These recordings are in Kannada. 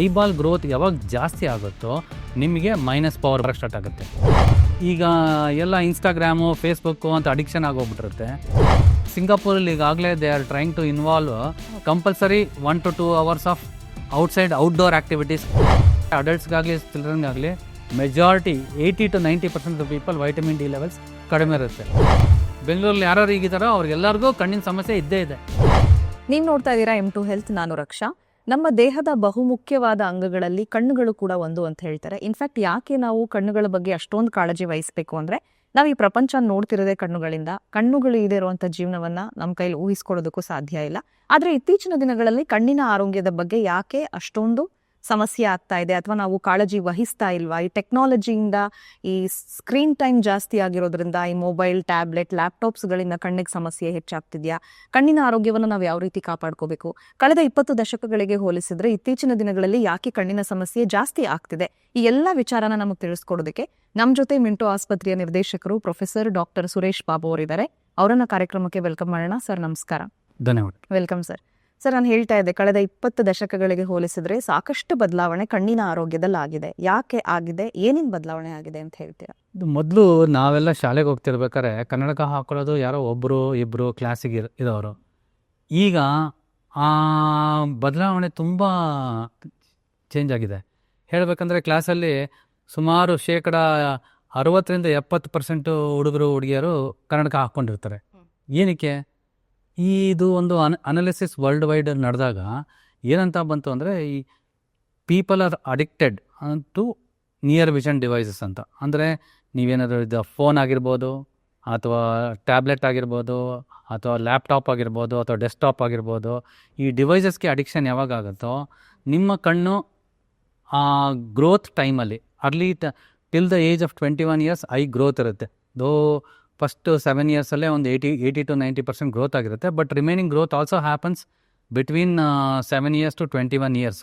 ಐಬಾಲ್ ಗ್ರೋತ್ ಯಾವಾಗ ಜಾಸ್ತಿ ಆಗುತ್ತೋ ನಿಮಗೆ ಮೈನಸ್ ಪವರ್ ಬರೋಕ್ಕೆ ಸ್ಟಾರ್ಟ್ ಆಗುತ್ತೆ. ಈಗ ಎಲ್ಲ ಇನ್ಸ್ಟಾಗ್ರಾಮು ಫೇಸ್ಬುಕ್ಕು ಅಂತ ಅಡಿಕ್ಷನ್ ಆಗೋಗ್ಬಿಟ್ಟಿರುತ್ತೆ. ಸಿಂಗಾಪುರಲ್ಲಿ ಈಗಾಗಲೇ they are trying to involve compulsory 1 to 2 hours of outdoor activities. ಅಡಲ್ಟ್ಸ್ಗಾಗಲಿ ಚಿಲ್ಡ್ರನ್ಗಾಗಲಿ majority 80 to 90% of people vitamin D levels ಕಡಿಮೆ ಇರುತ್ತೆ. ಬೆಂಗಳೂರಲ್ಲಿ ಯಾರು ಈಗಿದಾರೋ ಅವ್ರಿಗೆಲ್ಲರಿಗೂ ಕಣ್ಣಿನ ಸಮಸ್ಯೆ ಇದ್ದೇ ಇದೆ. ನೀವು ನೋಡ್ತಾ ಇದ್ದೀರಾ M2 ಹೆಲ್ತ್. ನಾನು ರಕ್ಷಾ. ನಮ್ಮ ದೇಹದ ಬಹುಮುಖ್ಯವಾದ ಅಂಗಗಳಲ್ಲಿ ಕಣ್ಣುಗಳು ಕೂಡ ಒಂದು ಅಂತ ಹೇಳ್ತಾರೆ. ಇನ್ಫ್ಯಾಕ್ಟ್ ಯಾಕೆ ನಾವು ಕಣ್ಣುಗಳ ಬಗ್ಗೆ ಅಷ್ಟೊಂದು ಕಾಳಜಿ ವಹಿಸಬೇಕು ಅಂದರೆ, ನಾವು ಈ ಪ್ರಪಂಚ ನೋಡ್ತಿರೋದೇ ಕಣ್ಣುಗಳಿಂದ. ಕಣ್ಣುಗಳು ಇದೇ ಇರುವಂಥ ಜೀವನವನ್ನು ನಮ್ಮ ಕೈಲಿ ಊಹಿಸ್ಕೊಳ್ಳೋದಕ್ಕೂ ಸಾಧ್ಯ ಇಲ್ಲ. ಆದರೆ ಇತ್ತೀಚಿನ ದಿನಗಳಲ್ಲಿ ಕಣ್ಣಿನ ಆರೋಗ್ಯದ ಬಗ್ಗೆ ಯಾಕೆ ಅಷ್ಟೊಂದು ಸಮಸ್ಯೆ ಆಗ್ತಾ ಇದೆ, ಅಥವಾ ನಾವು ಕಾಳಜಿ ವಹಿಸ್ತಾ ಇಲ್ವಾ? ಈ ಟೆಕ್ನಾಲಜಿಯಿಂದ, ಈ ಸ್ಕ್ರೀನ್ ಟೈಮ್ ಜಾಸ್ತಿ ಆಗಿರೋದ್ರಿಂದ, ಈ ಮೊಬೈಲ್, ಟ್ಯಾಬ್ಲೆಟ್, ಲ್ಯಾಪ್ಟಾಪ್ಸ್ಗಳಿಂದ ಕಣ್ಣಿಗೆ ಸಮಸ್ಯೆ ಹೆಚ್ಚಾಗ್ತಿದೆಯಾ? ಕಣ್ಣಿನ ಆರೋಗ್ಯವನ್ನು ನಾವು ಯಾವ ರೀತಿ ಕಾಪಾಡ್ಕೋಬೇಕು? ಕಳೆದ 20 ದಶಕಗಳಿಗೆ ಹೋಲಿಸಿದ್ರೆ ಇತ್ತೀಚಿನ ದಿನಗಳಲ್ಲಿ ಯಾಕೆ ಕಣ್ಣಿನ ಸಮಸ್ಯೆ ಜಾಸ್ತಿ ಆಗ್ತಿದೆ? ಈ ಎಲ್ಲ ವಿಚಾರನ ನಮಗೆ ತಿಳಿಸ್ಕೊಡೋದಕ್ಕೆ ನಮ್ಮ ಜೊತೆ ಮಿಂಟೋ ಆಸ್ಪತ್ರೆಯ ನಿರ್ದೇಶಕರು ಪ್ರೊಫೆಸರ್ ಡಾಕ್ಟರ್ ಸುರೇಶ್ ಬಾಬು ಅವರಿದ್ದಾರೆ. ಅವರನ್ನ ಕಾರ್ಯಕ್ರಮಕ್ಕೆ ವೆಲ್ಕಮ್ ಮಾಡೋಣ. ಸರ್ ನಮಸ್ಕಾರ. ಧನ್ಯವಾದ. Welcome sir. ಸರ್, ನಾನು ಹೇಳ್ತಾ ಇದ್ದೆ, ಕಳೆದ 20 ದಶಕಗಳಿಗೆ ಹೋಲಿಸಿದ್ರೆ ಸಾಕಷ್ಟು ಬದಲಾವಣೆ ಕಣ್ಣಿನ ಆರೋಗ್ಯದಲ್ಲಿ ಆಗಿದೆ. ಯಾಕೆ ಆಗಿದೆ, ಏನೇನು ಬದಲಾವಣೆ ಆಗಿದೆ ಅಂತ ಹೇಳ್ತೀರಾ? ಮೊದಲು ನಾವೆಲ್ಲ ಶಾಲೆಗೆ ಹೋಗ್ತಿರ್ಬೇಕಾದ್ರೆ ಕನ್ನಡಕ ಹಾಕೊಳ್ಳೋದು ಯಾರೋ ಒಬ್ಬರು ಇಬ್ಬರು ಕ್ಲಾಸಿಗೆ ಇರೋರು. ಈಗ ಆ ಬದಲಾವಣೆ ತುಂಬ ಚೇಂಜ್ ಆಗಿದೆ. ಹೇಳಬೇಕಂದ್ರೆ ಕ್ಲಾಸಲ್ಲಿ ಸುಮಾರು 60% ಹುಡುಗರು ಹುಡುಗಿಯರು ಕನ್ನಡಕ ಹಾಕ್ಕೊಂಡಿರ್ತಾರೆ. ಏನಕ್ಕೆ? ಇದು ಒಂದು ಅನಾಲಿಸಿಸ್ ವರ್ಲ್ಡ್ ವೈಡ್ ನಡೆದಾಗ ಏನಂತ ಬಂತು ಅಂದರೆ, ಈ people are addicted to near vision devices ಅಂತ. ಅಂದರೆ ನೀವೇನಾದರೂ ಇದು ಫೋನ್ ಆಗಿರ್ಬೋದು, ಅಥವಾ ಟ್ಯಾಬ್ಲೆಟ್ ಆಗಿರ್ಬೋದು, ಅಥವಾ ಲ್ಯಾಪ್ಟಾಪ್ ಆಗಿರ್ಬೋದು, ಅಥವಾ ಡೆಸ್ಕ್ಟಾಪ್ ಆಗಿರ್ಬೋದು, ಈ ಡಿವೈಸಸ್ಗೆ ಅಡಿಕ್ಷನ್ ಯಾವಾಗ ಆಗುತ್ತೋ ನಿಮ್ಮ ಕಣ್ಣು ಆ ಗ್ರೋತ್ ಟೈಮಲ್ಲಿ early till the age of 21 years eye growth ಇರುತ್ತೆ. ದೋ ಫಸ್ಟ್ 7 yearsಲ್ಲೇ ಒಂದು 80 to 90% ಗ್ರೋತ್ ಆಗಿರುತ್ತೆ. But remaining growth also happens between 7 years to 21 years.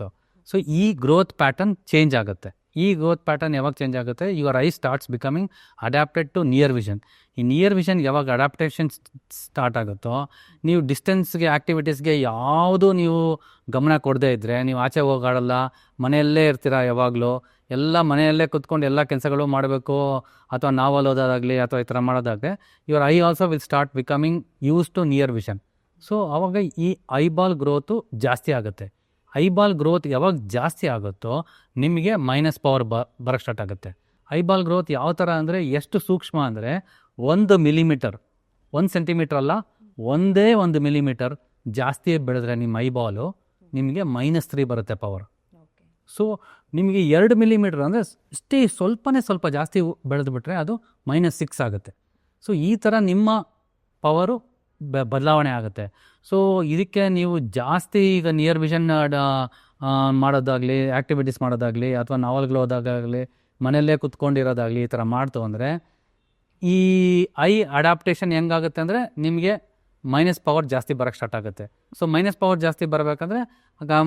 So ಈ ಗ್ರೋತ್ ಪ್ಯಾಟರ್ನ್ ಚೇಂಜ್ ಆಗುತ್ತೆ. ಈ ಗ್ರೋತ್ ಪ್ಯಾಟರ್ನ್ ಯಾವಾಗ ಚೇಂಜ್ ಆಗುತ್ತೆ? Your eye starts becoming adapted to near vision. ಈ ನಿಯರ್ ವಿಷನ್ ಯಾವಾಗ ಅಡ್ಯಾಪ್ಟೇಷನ್ ಸ್ಟಾರ್ಟ್ ಆಗುತ್ತೋ, ನೀವು ಡಿಸ್ಟೆನ್ಸ್ಗೆ ಆ್ಯಕ್ಟಿವಿಟೀಸ್ಗೆ ಯಾವುದು ನೀವು ಗಮನ ಕೊಡದೇ ಇದ್ದರೆ, ನೀವು ಆಚೆ ಹೋಗಾಡಲ್ಲ, ಮನೆಯಲ್ಲೇ ಇರ್ತೀರ, ಯಾವಾಗಲೂ ಎಲ್ಲ ಮನೆಯಲ್ಲೇ ಕುತ್ಕೊಂಡು ಎಲ್ಲ ಕೆಲಸಗಳು ಮಾಡಬೇಕು, ಅಥವಾ ನಾವಲ್ ಓದೋದಾಗಲಿ ಅಥವಾ ಈ ಥರ ಮಾಡೋದಾಗಲಿ, your eye also will start becoming used to near vision. So ಆವಾಗ ಈ ಐಬಾಲ್ ಗ್ರೋತು ಜಾಸ್ತಿ ಆಗುತ್ತೆ. ಐಬಾಲ್ ಗ್ರೋತ್ ಯಾವಾಗ ಜಾಸ್ತಿ ಆಗುತ್ತೋ ನಿಮಗೆ ಮೈನಸ್ ಪವರ್ ಬರೋಕ್ಕೆ ಸ್ಟಾರ್ಟ್ ಆಗುತ್ತೆ. ಐಬಾಲ್ ಗ್ರೋತ್ ಯಾವ ಥರ ಅಂದರೆ, ಎಷ್ಟು ಸೂಕ್ಷ್ಮ ಅಂದರೆ 1 millimeter, 1 centimeter ಅಲ್ಲ, 1 millimeter ಜಾಸ್ತಿ ಬೆಳೆದ್ರೆ ನಿಮ್ಮ ಐಬಾಲು ನಿಮಗೆ -3 ಬರುತ್ತೆ ಪವರ್. ಸೊ ನಿಮಗೆ 2 millimeter ಅಂದರೆ ಸ್ವಲ್ಪ ಜಾಸ್ತಿ ಬೆಳೆದು ಬಿಟ್ಟರೆ ಅದು -6 ಆಗುತ್ತೆ. ಸೊ ಈ ಥರ ನಿಮ್ಮ ಪವರು ಬದಲಾವಣೆ ಆಗುತ್ತೆ. ಸೊ ಇದಕ್ಕೆ ನೀವು ಜಾಸ್ತಿ ಈಗ ನಿಯರ್ ವಿಷನ್ ಮಾಡೋದಾಗಲಿ, ಆ್ಯಕ್ಟಿವಿಟೀಸ್ ಮಾಡೋದಾಗಲಿ, ಅಥವಾ ನಾವಲ್ಗಳು ಓದೋದಾಗಲಿ, ಮನೆಯಲ್ಲೇ ಕುತ್ಕೊಂಡಿರೋದಾಗಲಿ, ಈ ಥರ ಮಾಡ್ತು ಅಂದರೆ ಈ ಐ ಅಡ್ಯಾಪ್ಟೇಷನ್ ಹೆಂಗಾಗುತ್ತೆ ಅಂದರೆ ನಿಮಗೆ ಮೈನಸ್ ಪವರ್ ಜಾಸ್ತಿ ಬರೋಕ್ಕೆ ಸ್ಟಾರ್ಟ್ ಆಗುತ್ತೆ. ಸೊ ಮೈನಸ್ ಪವರ್ ಜಾಸ್ತಿ ಬರಬೇಕಂದ್ರೆ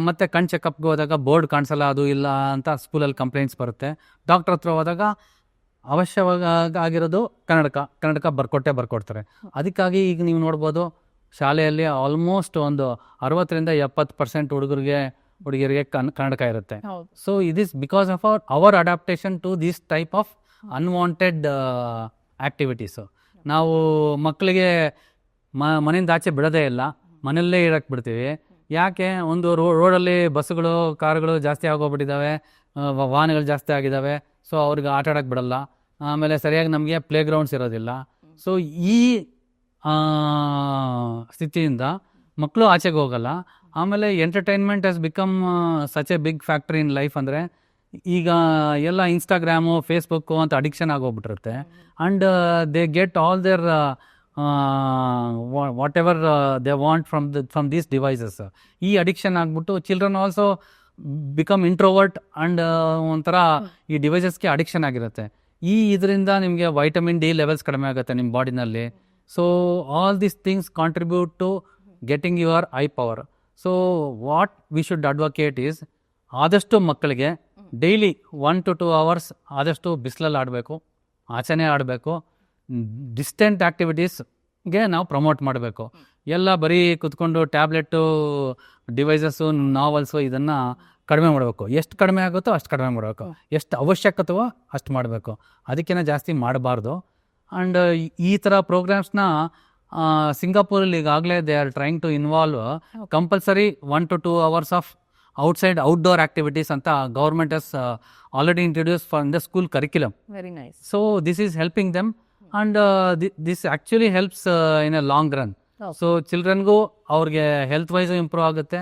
ಮತ್ತೆ ಕಣ್ ಚೆಕಪ್ಗೆ ಹೋದಾಗ ಬೋರ್ಡ್ ಕಾಣಿಸಲ್ಲ, ಅದು ಇಲ್ಲ ಅಂತ ಸ್ಕೂಲಲ್ಲಿ ಕಂಪ್ಲೇಂಟ್ಸ್ ಬರುತ್ತೆ. ಡಾಕ್ಟ್ರ್ ಹತ್ರ ಹೋದಾಗ ಅವಶ್ಯವಾಗಿರೋದು ಕನ್ನಡಕ ಬರ್ಕೊಡ್ತಾರೆ. ಅದಕ್ಕಾಗಿ ಈಗ ನೀವು ನೋಡ್ಬೋದು, ಶಾಲೆಯಲ್ಲಿ ಆಲ್ಮೋಸ್ಟ್ ಒಂದು 60-70% ಹುಡುಗಿಯರಿಗೆ ಕನ್ನಡಕ ಇರುತ್ತೆ. So it is because of our adaptation to this type of unwanted activities. ನಾವು ಮಕ್ಕಳಿಗೆ ಮನೆಯಿಂದ ಆಚೆ ಬಿಡೋದೇ ಇಲ್ಲ, ಮನೆಯಲ್ಲೇ ಇರೋಕ್ಕೆ ಬಿಡ್ತೀವಿ. ಯಾಕೆ? ಒಂದು ರೋಡಲ್ಲಿ ಬಸ್ಸುಗಳು, ಕಾರುಗಳು ಜಾಸ್ತಿ ಆಗೋಗ್ಬಿಟ್ಟಿದ್ದಾವೆ, ವಾಹನಗಳು ಜಾಸ್ತಿ ಆಗಿದ್ದಾವೆ. ಸೊ ಅವ್ರಿಗೆ ಆಟ ಆಡೋಕ್ಕೆ ಬಿಡಲ್ಲ. ಆಮೇಲೆ ಸರಿಯಾಗಿ ನಮಗೆ ಪ್ಲೇ ಗ್ರೌಂಡ್ಸ್ ಇರೋದಿಲ್ಲ. ಸೊ ಈ ಸ್ಥಿತಿಯಿಂದ ಮಕ್ಕಳು ಆಚೆಗೆ ಹೋಗಲ್ಲ. ಆಮೇಲೆ entertainment has become such a big factor in life. ಅಂದರೆ ಈಗ ಎಲ್ಲ ಇನ್ಸ್ಟಾಗ್ರಾಮು ಫೇಸ್ಬುಕ್ಕು ಅಂತ ಅಡಿಕ್ಷನ್ ಆಗೋಗ್ಬಿಟ್ಟಿರುತ್ತೆ. And they get all their whatever they want from these devices. ಈ ಅಡಿಕ್ಷನ್ ಆಗಿಬಿಟ್ಟು children also become introvert and ಒಂಥರ ಈ ಡಿವೈಸಸ್ಗೆ ಅಡಿಕ್ಷನ್ ಆಗಿರುತ್ತೆ. ಇದರಿಂದ ನಿಮಗೆ ವೈಟಮಿನ್ ಡಿ ಲೆವೆಲ್ಸ್ ಕಡಿಮೆ ಆಗುತ್ತೆ ನಿಮ್ಮ ಬಾಡಿನಲ್ಲಿ. So all these things contribute to getting your eye power. So what we should advocate is, ಆದಷ್ಟು ಮಕ್ಕಳಿಗೆ ಡೈಲಿ 1 to 2 hours ಆದಷ್ಟು ಬಿಸಿಲಲ್ಲಿ ಆಡಬೇಕು, ಆಚೆನೇ ಆಡಬೇಕು. ಡಿಸ್ಟೆಂಟ್ ಆ್ಯಕ್ಟಿವಿಟೀಸ್ಗೆ ನಾವು ಪ್ರಮೋಟ್ ಮಾಡಬೇಕು. ಎಲ್ಲ ಬರೀ ಕುತ್ಕೊಂಡು ಟ್ಯಾಬ್ಲೆಟ್ಟು, ಡಿವೈಸಸ್ಸು, ನಾವಲ್ಸು ಇದನ್ನು ಕಡಿಮೆ ಮಾಡಬೇಕು. ಎಷ್ಟು ಕಡಿಮೆ ಆಗುತ್ತೋ ಅಷ್ಟು ಕಡಿಮೆ ಮಾಡಬೇಕು, ಎಷ್ಟು ಅವಶ್ಯಕತೆವೋ ಅಷ್ಟು ಮಾಡಬೇಕು, ಅದಕ್ಕಿಂತ ಜಾಸ್ತಿ ಮಾಡಬಾರ್ದು. ಆ್ಯಂಡ್ ಈ ಥರ ಪ್ರೋಗ್ರಾಮ್ಸ್ನ ಸಿಂಗಾಪುರಲ್ಲಿ ಈಗಾಗಲೇ they are trying to involve compulsory 1 to 2 hours of outdoor activities ಅಂತ government has already introduce for the school curriculum. Very nice. So this is helping them and this actually helps in a long run. So ಚಿಲ್ಡ್ರನ್ಗೂ ಅವ್ರಿಗೆ ಹೆಲ್ತ್ ವೈಸು ಇಂಪ್ರೂವ್ ಆಗುತ್ತೆ,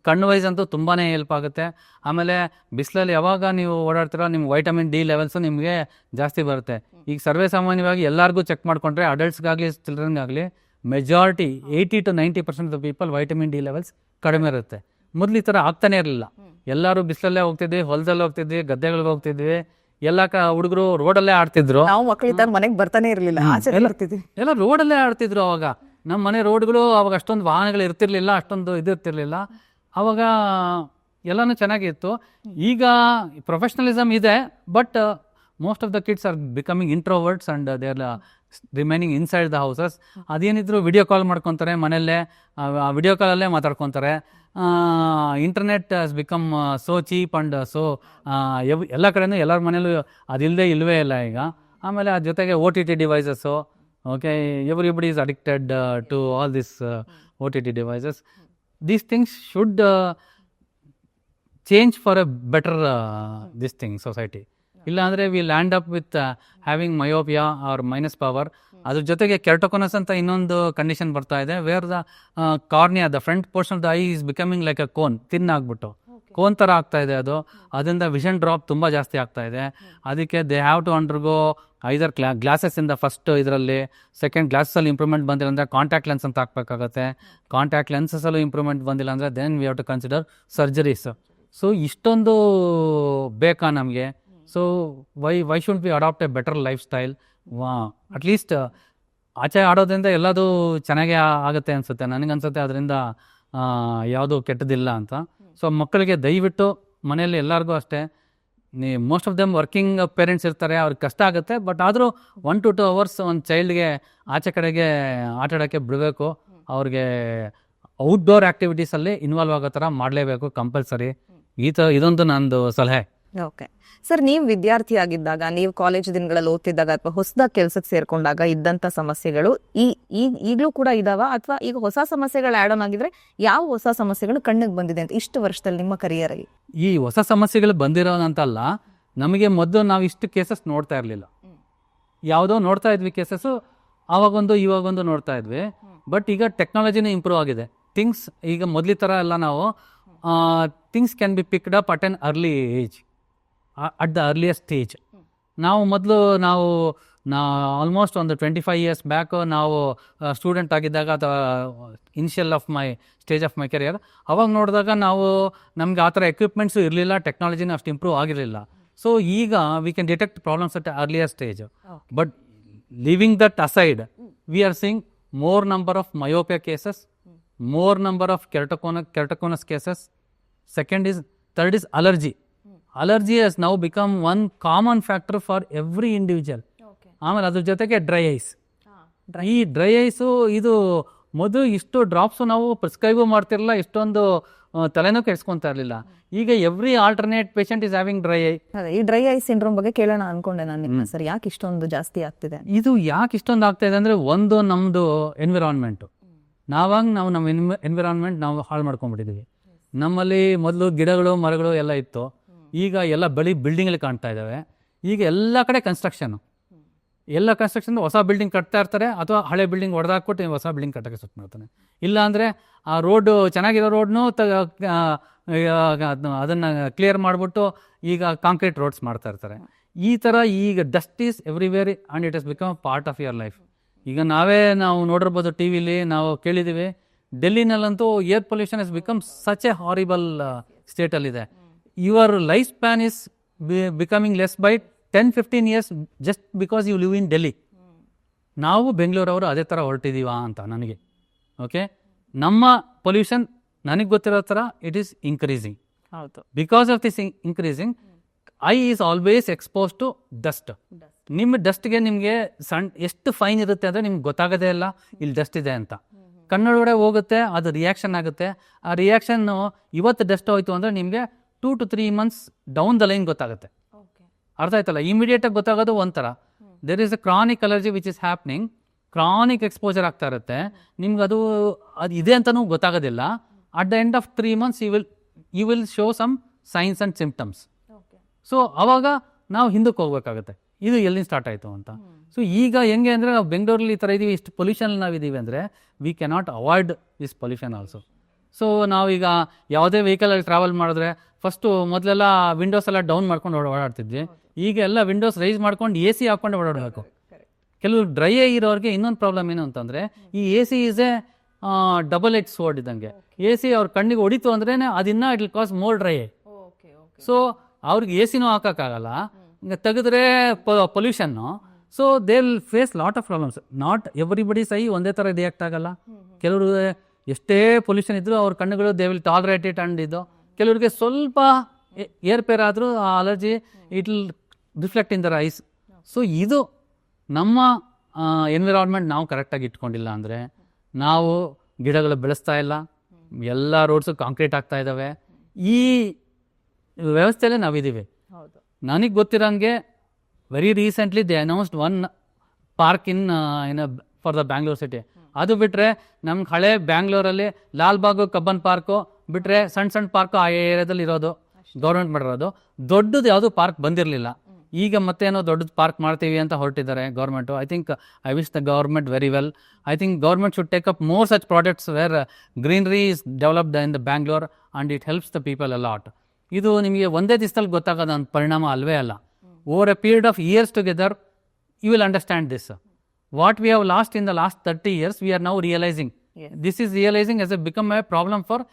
ಕಣ್ಣು ವೈಸ್ ಅಂತೂ ತುಂಬಾ ಹೆಲ್ಪ್ ಆಗುತ್ತೆ. ಆಮೇಲೆ ಬಿಸಿಲಲ್ಲಿ ಯಾವಾಗ ನೀವು ಓಡಾಡ್ತೀರೋ ನಿಮ್ಮ ವೈಟಮಿನ್ ಡಿ ಲೆವೆಲ್ಸು ನಿಮಗೆ ಜಾಸ್ತಿ ಬರುತ್ತೆ. ಈಗ ಸರ್ವೇ ಸಾಮಾನ್ಯವಾಗಿ ಎಲ್ಲರಿಗೂ ಚೆಕ್ ಮಾಡಿಕೊಂಡ್ರೆ ಅಡಲ್ಟ್ಸ್ಗಾಗಲಿ ಚಿಲ್ಡ್ರನ್ಗಾಗಲಿ majority 80 to 90% of the people vitamin D levels ಕಡಿಮೆ ಇರುತ್ತೆ. ಮೊದಲು ಈ ಥರ ಆಗ್ತಾನೆ ಇರಲಿಲ್ಲ. ಎಲ್ಲರೂ ಬಿಸಿಲಲ್ಲೇ ಹೋಗ್ತಿದ್ವಿ, ಹೊಲದಲ್ಲಿ ಹೋಗ್ತಿದ್ವಿ, ಗದ್ದೆಗಳಿಗೆ ಹೋಗ್ತಿದ್ವಿ, ಎಲ್ಲ ಹುಡುಗರು ರೋಡಲ್ಲೇ ಆಡ್ತಿದ್ರು. ನಾವು ಮಕ್ಕಳಿದ್ದಾಗ ಮನೆಗೆ ಬರ್ತಾನೆ ಇರಲಿಲ್ಲ, ಎಲ್ಲ ರೋಡಲ್ಲೇ ಆಡ್ತಿದ್ರು. ಅವಾಗ ನಮ್ಮ ಮನೆ ರೋಡ್ಗಳು ಅವಾಗ ಅಷ್ಟೊಂದು ವಾಹನಗಳು ಇರ್ತಿರ್ಲಿಲ್ಲ, ಅಷ್ಟೊಂದು ಇದಿರ್ತಿರ್ಲಿಲ್ಲ. ಅವಾಗ ಎಲ್ಲನೂ ಚೆನ್ನಾಗಿತ್ತು. ಈಗ ಪ್ರೊಫೆಷ್ನಲಿಸಮ್ ಇದೆ, but most of the kids are becoming introverts and they are remaining inside the houses. ಅದೇನಿದ್ರು ವಿಡಿಯೋ ಕಾಲ್ ಮಾಡ್ಕೊತಾರೆ ಮನೆಯಲ್ಲೇ, ಆ ವಿಡಿಯೋ ಕಾಲಲ್ಲೇ ಮಾತಾಡ್ಕೊತಾರೆ. Internet has become so cheap and so ಎಲ್ಲ ಕಡೆನೂ ಎಲ್ಲರ ಮನೇಲೂ ಅದಿಲ್ಲದೆ ಇಲ್ಲವೇ ಇಲ್ಲ ಈಗ. ಆಮೇಲೆ ಅದ್ರ ಜೊತೆಗೆ OTT devices. Okay, everybody is addicted to all this OTT devices. These things should change for a better this thing society. ಇಲ್ಲ ಅಂದರೆ we land up with having myopia or minus power. ಅದ್ರ ಜೊತೆಗೆ ಕೆರಟೋಕೊನಸ್ ಅಂತ ಇನ್ನೊಂದು ಕಂಡೀಷನ್ ಬರ್ತಾ ಇದೆ, where the cornea, the front portion of the eye is becoming like a cone, thin ಆಗ್ಬಿಟ್ಟು ಕೋನ್ ಥರ ಆಗ್ತಾ ಇದೆ ಅದು. ಅದರಿಂದ ವಿಷನ್ ಡ್ರಾಪ್ ತುಂಬ ಜಾಸ್ತಿ ಆಗ್ತಾ ಇದೆ. ಅದಕ್ಕೆ they have to undergo either glasses ಇಂದ ಫಸ್ಟ್ ಇದರಲ್ಲಿ, ಸೆಕೆಂಡ್ ಗ್ಲಾಸಲ್ಲಿ ಇಂಪ್ರೂವ್ಮೆಂಟ್ ಬಂದಿಲ್ಲ ಅಂದರೆ ಕಾಂಟ್ಯಾಕ್ಟ್ ಲೆನ್ಸ್ ಅಂತ ಹಾಕಬೇಕಾಗತ್ತೆ. ಕಾಂಟ್ಯಾಕ್ಟ್ ಲೆನ್ಸಸಲ್ಲೂ ಇಂಪ್ರೂವ್ಮೆಂಟ್ ಬಂದಿಲ್ಲ ಅಂದರೆ then we have to consider surgeries. So ಇಷ್ಟೊಂದು ಬೇಕಾ ನಮಗೆ? So why should be adopt a better lifestyle? At least ಆಚೆ ಆಡೋದ್ರಿಂದ ಎಲ್ಲದೂ ಚೆನ್ನಾಗೇ ಆಗುತ್ತೆ ಅನಿಸುತ್ತೆ ನನಗನ್ಸುತ್ತೆ. ಅದರಿಂದ ಯಾವುದೂ ಕೆಟ್ಟದಿಲ್ಲ ಅಂತ. ಸೊ ಮಕ್ಕಳಿಗೆ ದಯವಿಟ್ಟು ಮನೆಯಲ್ಲಿ ಎಲ್ಲರಿಗೂ ಅಷ್ಟೇ, most of them working parents ಇರ್ತಾರೆ, ಅವ್ರಿಗೆ ಕಷ್ಟ ಆಗುತ್ತೆ. ಬಟ್ ಆದರೂ 1 to 2 hours ಒಂದು ಚೈಲ್ಡ್ಗೆ ಆಚೆ ಕಡೆಗೆ ಆಟ ಆಡೋಕ್ಕೆ ಬಿಡಬೇಕು. ಅವ್ರಿಗೆ ಔಟ್ಡೋರ್ ಆ್ಯಕ್ಟಿವಿಟೀಸಲ್ಲಿ ಇನ್ವಾಲ್ವ್ ಆಗೋ ಥರ ಮಾಡಲೇಬೇಕು ಕಂಪಲ್ಸರಿ. ಇದೊಂದು ನಂದು ಸಲಹೆ. ಓಕೆ ಸರ್, ನೀವು ವಿದ್ಯಾರ್ಥಿ ಆಗಿದ್ದಾಗ, ನೀವು ಕಾಲೇಜ್ ದಿನಗಳಲ್ಲಿ ಓದ್ತಿದ್ದಾಗ ಅಥವಾ ಹೊಸದಾಗಿ ಕೆಲಸಕ್ಕೆ ಸೇರ್ಕೊಂಡಾಗ ಇದ್ದಂಥ ಸಮಸ್ಯೆಗಳು ಈಗಲೂ ಕೂಡ ಇದಾವ, ಅಥವಾ ಈಗ ಹೊಸ ಸಮಸ್ಯೆಗಳು ಆ್ಯಡ್ ಆನ್ ಆಗಿದ್ರೆ ಯಾವ ಹೊಸ ಸಮಸ್ಯೆಗಳು ಕಣ್ಣಿಗೆ ಬಂದಿದೆ ಅಂತ ಇಷ್ಟು ವರ್ಷದಲ್ಲಿ ನಿಮ್ಮ ಕರಿಯರಲ್ಲಿ? ಈ ಹೊಸ ಸಮಸ್ಯೆಗಳು ಬಂದಿರೋನಂತಲ್ಲ, ನಮಗೆ ಮೊದಲು ನಾವು ಇಷ್ಟು ಕೇಸಸ್ ನೋಡ್ತಾ ಇರಲಿಲ್ಲ. ಯಾವುದೋ ನೋಡ್ತಾ ಇದ್ವಿ ಕೇಸಸ್ಸು, ಆವಾಗೊಂದು ಇವಾಗೊಂದು ನೋಡ್ತಾ ಇದ್ವಿ. ಬಟ್ ಈಗ ಟೆಕ್ನಾಲಜಿನೇ ಇಂಪ್ರೂವ್ ಆಗಿದೆ. ಥಿಂಗ್ಸ್ ಈಗ ಮೊದಲ ಥರ ಎಲ್ಲ ನಾವು things can be picked up at N early age, at the earliest stage. ನಾವು ಆಲ್ಮೋಸ್ಟ್ ಒಂದು 25 years ಬ್ಯಾಕ್ ನಾವು ಸ್ಟೂಡೆಂಟ್ ಆಗಿದ್ದಾಗ, ಅಥವಾ initial of my stage of my career, ಅವಾಗ ನೋಡಿದಾಗ ನಮಗೆ ಆ ಥರ ಎಕ್ವಿಪ್ಮೆಂಟ್ಸು ಇರಲಿಲ್ಲ, ಟೆಕ್ನಾಲಜಿನೂ ಅಷ್ಟು ಇಂಪ್ರೂವ್ ಆಗಿರಲಿಲ್ಲ. ಸೊ ಈಗ we can detect problems at earlier stage. But leaving that aside, we are seeing more number of myopia cases, more number of keratoconus cases. Third is allergy. Allergy has now become one common factor for every individual. ಆಮೇಲೆ ಅದ್ರ ಜೊತೆಗೆ ಡ್ರೈ ಐಸ್. ಈ ಡ್ರೈ ಐಸು ಇದು ಮೊದಲು ಇಷ್ಟು ಡ್ರಾಪ್ಸು ನಾವು ಪ್ರಿಸ್ಕ್ರೈಬು ಮಾಡ್ತಿರಲಿಲ್ಲ, ಇಷ್ಟೊಂದು ತಲೆನೂ ಕೆಡಿಸ್ಕೊತಾ ಇರಲಿಲ್ಲ. ಈಗ every alternate patient is having dry I. ಈ ಡ್ರೈ ಐ ಸಿಂಡ್ರೋಮ್ ಬಗ್ಗೆ ಕೇಳೋಣ ಅನ್ಕೊಂಡೆ ನಾನು ಸರ್, ಯಾಕೆ ಇಷ್ಟೊಂದು ಜಾಸ್ತಿ ಆಗ್ತಿದೆ? ಇದು ಯಾಕೆ ಇಷ್ಟೊಂದು ಆಗ್ತಾ ಇದೆ ಅಂದರೆ, ಒಂದು ನಮ್ಮದು ಎನ್ವಿರಾನ್ಮೆಂಟು, ನಾವು ನಮ್ಮ ಎನ್ವಿರಾನ್ಮೆಂಟ್ ನಾವು ಹಾಳು ಮಾಡ್ಕೊಂಡ್ಬಿಟ್ಟಿದ್ದೀವಿ. ನಮ್ಮಲ್ಲಿ ಮೊದಲು ಗಿಡಗಳು ಮರಗಳು ಎಲ್ಲ ಇತ್ತು, ಈಗ ಎಲ್ಲ ಬಿಲ್ಡಿಂಗ್ಗಳು ಕಾಣ್ತಾ ಇದ್ದಾವೆ. ಈಗ ಎಲ್ಲ ಕಡೆ ಕನ್ಸ್ಟ್ರಕ್ಷನು, ಹೊಸ ಬಿಲ್ಡಿಂಗ್ ಕಟ್ತಾ ಇರ್ತಾರೆ, ಅಥವಾ ಹಳೆ ಬಿಲ್ಡಿಂಗ್ ಹೊಡೆದಾಕ್ಬಿಟ್ಟು ಹೊಸ ಬಿಲ್ಡಿಂಗ್ ಕಟ್ಟಕ್ಕೆ ಸುತ್ತ ಮಾಡ್ತಾನೆ. ಇಲ್ಲ ಅಂದರೆ ಆ ರೋಡು, ಚೆನ್ನಾಗಿರೋ ರೋಡ್ನು ಅದನ್ನು ಕ್ಲಿಯರ್ ಮಾಡಿಬಿಟ್ಟು ಈಗ ಕಾಂಕ್ರೀಟ್ ರೋಡ್ಸ್ ಮಾಡ್ತಾ ಇರ್ತಾರೆ. ಈ ಥರ ಈಗ dust is everywhere and it has become part of your life. ಈಗ ನಾವು ನೋಡಿರ್ಬೋದು, ಟಿ ವಿಲಿ ನಾವು ಕೇಳಿದ್ದೀವಿ, ಡೆಲ್ಲಿನಲ್ಲಂತೂ air pollution is become such a horrible ಸ್ಟೇಟಲ್ಲಿದೆ. Your life span is becoming less by 10-15 years just because you live in Delhi. ನಾವು ಬೆಂಗಳೂರವರು ಅದೇ ಥರ ಹೊರಟಿದ್ದೀವಾ ಅಂತ ನನಗೆ. ಓಕೆ, ನಮ್ಮ ಪೊಲ್ಯೂಷನ್ ನನಗೆ ಗೊತ್ತಿರೋ ಥರ ಇಟ್ ಈಸ್ ಇನ್ಕ್ರೀಸಿಂಗ್. ಹೌದು, because of this increasing eye is always expose to dust. ನಿಮ್ಮ ಡಸ್ಟ್ಗೆ ನಿಮಗೆ ಎಷ್ಟು ಫೈನ್ ಇರುತ್ತೆ ಅಂದರೆ ನಿಮ್ಗೆ ಗೊತ್ತಾಗೋದೇ ಇಲ್ಲ ಇಲ್ಲಿ ಡಸ್ಟ್ ಇದೆ ಅಂತ. ಕಣ್ಣೊಳಗಡೆ ಹೋಗುತ್ತೆ, ಅದು ರಿಯಾಕ್ಷನ್ ಆಗುತ್ತೆ. ಆ ರಿಯಾಕ್ಷನ್ನು ಇವತ್ತು ಡಸ್ಟ್ ಹೋಯ್ತು ಅಂದರೆ ನಿಮಗೆ 2 to 3 months down the line ಗೊತ್ತಾಗುತ್ತೆ. ಅರ್ಥ ಆಯ್ತಲ್ಲ, ಇಮಿಡಿಯೇಟಾಗಿ ಗೊತ್ತಾಗೋದು ಒಂಥರ. There is a chronic allergy which is happening, chronic exposure ಆಗ್ತಾ ಇರುತ್ತೆ, ನಿಮ್ಗೆ ಅದು ಇದೆ ಅಂತಲೂ ಗೊತ್ತಾಗೋದಿಲ್ಲ. At the end of 3 months you will show some signs and symptoms. So ಅವಾಗ ನಾವು ಹಿಂದಕ್ಕೆ ಹೋಗ್ಬೇಕಾಗುತ್ತೆ, ಇದು ಎಲ್ಲಿಂದ ಸ್ಟಾರ್ಟ್ ಆಯಿತು ಅಂತ. ಸೊ ಈಗ ಹೆಂಗೆ ಅಂದರೆ ನಾವು ಬೆಂಗಳೂರಲ್ಲಿ ಈ ಥರ ಇದ್ದೀವಿ, ಇಷ್ಟು ಪೊಲ್ಯೂಷನ್ ನಾವಿದ್ದೀವಿ ಅಂದರೆ V cannot avoid this pollution also. So ನಾವೀಗ ಯಾವುದೇ ವೆಹಿಕಲಲ್ಲಿ ಟ್ರಾವೆಲ್ ಮಾಡಿದ್ರೆ ಫಸ್ಟು ಮೊದಲೆಲ್ಲ ವಿಂಡೋಸ್ ಎಲ್ಲ ಡೌನ್ ಮಾಡ್ಕೊಂಡು ಓಡಾಡ್ತಿದ್ವಿ, ಈಗ ಎಲ್ಲ ವಿಂಡೋಸ್ ರೈಸ್ ಮಾಡ್ಕೊಂಡು AC ಹಾಕ್ಕೊಂಡು ಓಡಾಡಬೇಕು. ಕೆಲವು ಡ್ರೈ ಇರೋರಿಗೆ ಇನ್ನೊಂದು ಪ್ರಾಬ್ಲಮ್ ಏನು ಅಂತಂದರೆ, ಈ AC is a double edge sword ಇದ್ದಂಗೆ. AC ಅವ್ರ ಕಣ್ಣಿಗೆ ಹೊಡಿತು ಅಂದ್ರೆ ಅದಿನ್ನ it will cause more dry. So ಅವ್ರಿಗೆ ACನೂ ಹಾಕೋಕ್ಕಾಗಲ್ಲ, ಈಗ ತೆಗೆದ್ರೆ ಪೊಲ್ಯೂಷನ್ನು. So they will face lot of problems. Not everybody ಒಂದೇ ಥರ ರಿಯಾಕ್ಟ್ ಆಗಲ್ಲ. ಕೆಲವರು ಎಷ್ಟೇ ಪೊಲ್ಯೂಷನ್ ಇದ್ದರೂ ಅವ್ರ ಕಣ್ಣುಗಳು they will tolerate it and ಇದು. ಕೆಲವರಿಗೆ ಸ್ವಲ್ಪ ಏರ್ಪೇರ್ ಆದರೂ ಆ allergy it will reflect in their ice. So ಇದು ನಮ್ಮ ಎನ್ವಿರಾನ್ಮೆಂಟ್ ನಾವು ಕರೆಕ್ಟಾಗಿ ಇಟ್ಕೊಂಡಿಲ್ಲ ಅಂದರೆ, ನಾವು ಗಿಡಗಳು ಬೆಳೆಸ್ತಾ ಇಲ್ಲ, ಎಲ್ಲ ರೋಡ್ಸು ಕಾಂಕ್ರೀಟ್ ಆಗ್ತಾ ಇದ್ದಾವೆ, ಈ ವ್ಯವಸ್ಥೆಯಲ್ಲೇ ನಾವಿದ್ದೀವಿ. ನನಗೆ ಗೊತ್ತಿರೋಂಗೆ very recently they announced one park in for the Bangalore city. ಅದು ಬಿಟ್ಟರೆ ನಮ್ಗೆ ಹಳೆ ಬ್ಯಾಂಗ್ಳೂರಲ್ಲಿ ಲಾಲ್ಬಾಗು, ಕಬ್ಬನ್ ಪಾರ್ಕು ಬಿಟ್ಟರೆ ಸಣ್ಣ ಸಣ್ಣ ಪಾರ್ಕು ಆ ಏರಿಯಾದಲ್ಲಿ ಇರೋದು, ಗೌರ್ಮೆಂಟ್ ಮಾಡಿರೋದು. ದೊಡ್ಡದು ಯಾವುದು ಪಾರ್ಕ್ ಬಂದಿರಲಿಲ್ಲ. ಈಗ ಮತ್ತೇನೋ ದೊಡ್ಡದು ಪಾರ್ಕ್ ಮಾಡ್ತೀವಿ ಅಂತ ಹೊರಟಿದ್ದಾರೆ government. I think I wish the government very well. I think government should take up more such products where greenery is developed in the Bangalore and it helps the people a lot. ಇದು ನಿಮಗೆ ಒಂದೇ ದಿವಸದಲ್ಲಿ ಗೊತ್ತಾಗೋದು ಅಂತ ಪರಿಣಾಮ ಅಲ್ವೇ ಅಲ್ಲ. Over a period of years together you will understand this. What we have lost in the last 30 years we are now realising. This is realising as A become A problem for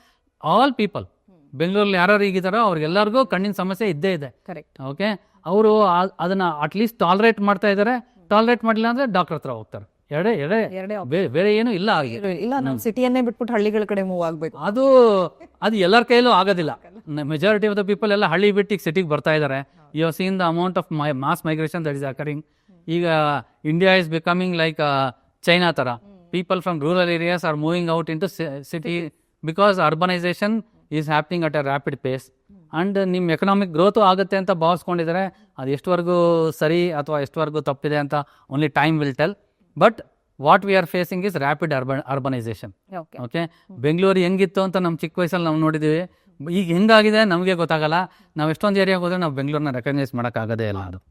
all people. ಬೆಂಗಳೂರಲ್ಲಿ ಯಾರು ಈಗಿದಾರೋ ಅವ್ರಿಗೆಲ್ಲರಿಗೂ ಕಣ್ಣಿನ ಸಮಸ್ಯೆ ಇದ್ದೇ ಇದೆ. ಓಕೆ, ಅವರು ಅದನ್ನು ಅಟ್ಲೀಸ್ಟ್ ಟಾಲರೇಟ್ ಮಾಡ್ತಾ ಇದ್ದಾರೆ. ಟಾಲರೇಟ್ ಮಾಡಿಲ್ಲ ಅಂದರೆ ಡಾಕ್ಟರ್ ಹತ್ರ ಹೋಗ್ತಾರೆ. ಬೇರೆ ಏನು ಇಲ್ಲ. ಇಲ್ಲ, ನಾವು ಸಿಟಿಯನ್ನೇ ಬಿಟ್ಬಿಟ್ಟು ಹಳ್ಳಿಗಳ ಕಡೆ ಮೂವ್ ಆಗಬೇಕು. ಅದು ಎಲ್ಲರ ಕೈಯಲ್ಲೂ ಆಗೋದಿಲ್ಲ. ಮೆಜಾರಿಟಿ ಆಫ್ ದ ಪೀಪಲ್ ಎಲ್ಲ ಹಳ್ಳಿ ಬಿಟ್ಟು ಈಗ ಸಿಟಿಗೆ ಬರ್ತಾ ಇದ್ದಾರೆ. You have seen the amount of mass migration that is occurring. ಈಗ India is becoming like China ಥರ. People from rural areas are moving out into city because urbanisation is happening at a rapid pace. And ನಿಮ್ಮ ಎಕನಾಮಿಕ್ ಗ್ರೋತು ಆಗುತ್ತೆ ಅಂತ ಭಾವಿಸ್ಕೊಂಡಿದ್ದಾರೆ. ಅದು ಎಷ್ಟುವರೆಗೂ ಸರಿ ಅಥವಾ ಎಷ್ಟುವರೆಗೂ ತಪ್ಪಿದೆ ಅಂತ only time will tell. But what we are facing is rapid urbanisation. Okay, Bengaluru ಹೆಂಗಿತ್ತು ಅಂತ ನಮ್ಮ ಚಿಕ್ಕ ವಯಸ್ಸಲ್ಲಿ ನಾವು ನೋಡಿದ್ದೀವಿ. ಈಗ ಹೆಂಗಾಗಿದೆ ನಮಗೆ ಗೊತ್ತಾಗಲ್ಲ. ನಾವು ಎಷ್ಟೊಂದು ಏರಿಯಾಗೆ ಹೋದರೆ ನಾವು ಬೆಂಗಳೂರನ್ನ ರೆಕಗ್ನೈಸ್ ಮಾಡೋಕ್ಕಾಗೋದೇ ಇಲ್ಲ. ಅದು